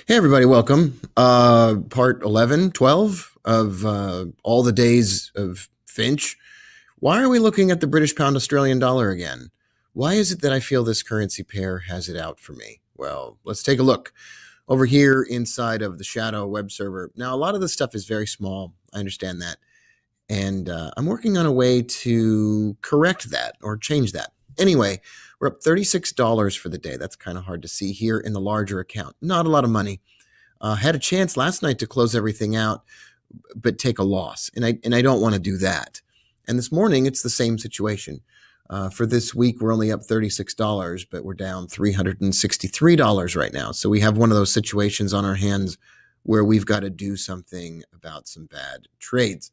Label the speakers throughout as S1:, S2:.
S1: Hey, everybody, welcome. Part 11, 12 of All the Days of Finch. Why are we looking at the British pound Australian dollar again? Why is it that I feel this currency pair has it out for me? Well, let's take a look over here inside of the Shadow web server. Now, a lot of this stuff is very small. I understand that. And I'm working on a way to correct that or change that. Anyway, we're up $36 for the day. That's kind of hard to see here in the larger account. Not a lot of money. Had a chance last night to close everything out, but take a loss. And I don't want to do that. And this morning, it's the same situation. For this week, we're only up $36, but we're down $363 right now. So we have one of those situations on our hands where we've got to do something about some bad trades.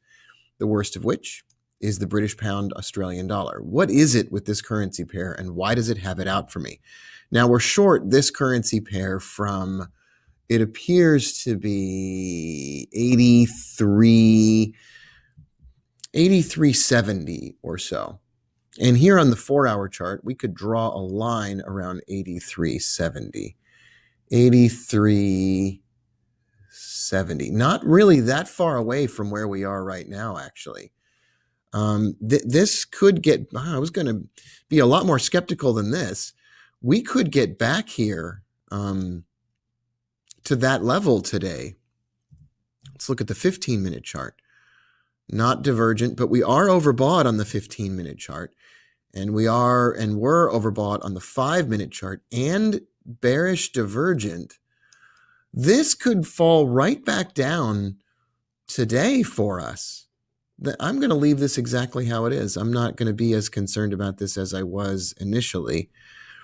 S1: The worst of which is the British pound Australian dollar. What is it with this currency pair, and why does it have it out for me? Now, we're short this currency pair from, it appears to be 83.70 or so. And here on the 4-hour chart, we could draw a line around 83.70. 83.70. Not really that far away from where we are right now, actually. This could get, I was going to be a lot more skeptical than this. We could get back here to that level today. Let's look at the 15-minute chart. Not divergent, but we are overbought on the 15-minute chart. And we're overbought on the 5-minute chart and bearish divergent. This could fall right back down today for us. I'm going to leave this exactly how it is. I'm not going to be as concerned about this as I was initially.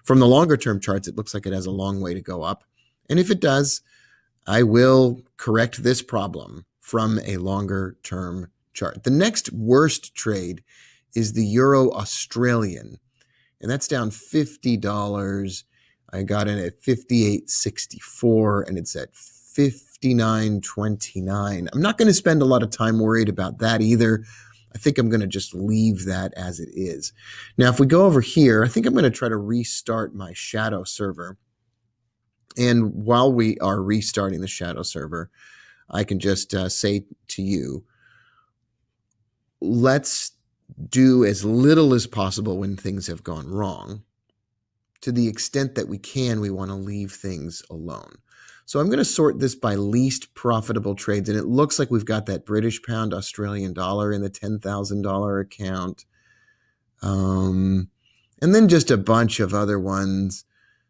S1: From the longer term charts, it looks like it has a long way to go up. And if it does, I will correct this problem from a longer term chart. The next worst trade is the Euro Australian, and that's down $50. I got in at 58.64 and it's at 59.29. I'm not going to spend a lot of time worried about that either. I think I'm going to just leave that as it is. Now, if we go over here, I think I'm going to try to restart my Shadow server. And while we are restarting the Shadow server, I can just say to you, let's do as little as possible when things have gone wrong. To the extent that we can, we want to leave things alone. So I'm going to sort this by least profitable trades. And it looks like we've got that British pound Australian dollar in the $10,000 account. And then just a bunch of other ones,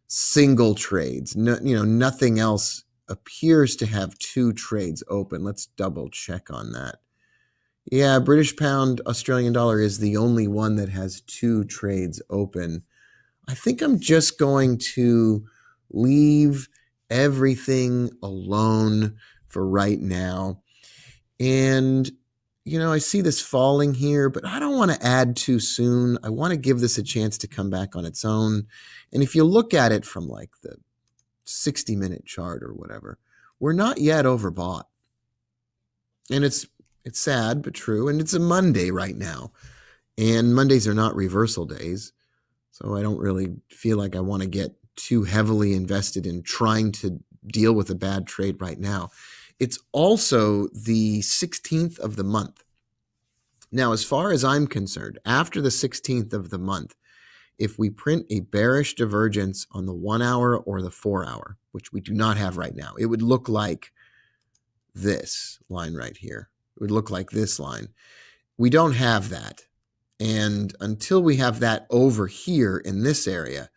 S1: single trades. No, nothing else appears to have two trades open. Let's double check on that. Yeah, British pound Australian dollar is the only one that has two trades open. I think I'm just going to leave everything alone for right now. And, I see this falling here, but I don't want to add too soon. I want to give this a chance to come back on its own. And if you look at it from like the 60-minute chart or whatever, we're not yet overbought. And it's sad, but true. And it's a Monday right now. And Mondays are not reversal days. So I don't really feel like I want to get too heavily invested in trying to deal with a bad trade right now. It's also the 16th of the month. Now, as far as I'm concerned, after the 16th of the month, if we print a bearish divergence on the 1-hour or the 4-hour, which we do not have right now, it would look like this line right here. It would look like this line. We don't have that. And until we have that over here in this area,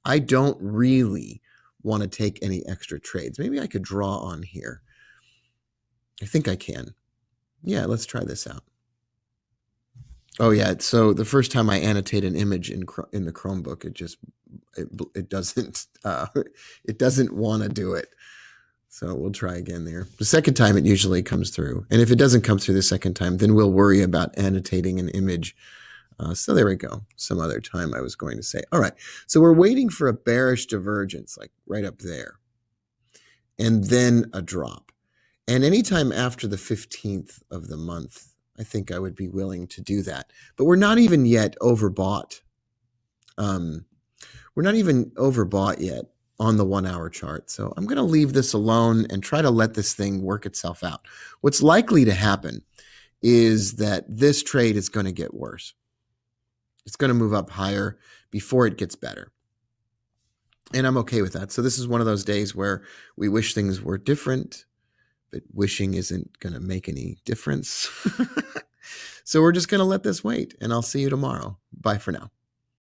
S1: I don't really want to take any extra trades. Maybe I could draw on here. I think I can. Yeah, let's try this out. Oh yeah, so the first time I annotate an image in the Chromebook, it doesn't want to do it. So we'll try again there. The second time it usually comes through. And if it doesn't come through the second time, then we'll worry about annotating an image. So there we go. Some other time I was going to say. All right. So we're waiting for a bearish divergence, like right up there. And then a drop. And anytime after the 15th of the month, I think I would be willing to do that. But we're not even yet overbought. We're not even overbought yet on the 1 hour chart. So I'm going to leave this alone and try to let this thing work itself out. What's likely to happen is that this trade is going to get worse. It's going to move up higher before it gets better. And I'm okay with that. So this is one of those days where we wish things were different, but wishing isn't going to make any difference. So we're just going to let this wait, and I'll see you tomorrow. Bye for now.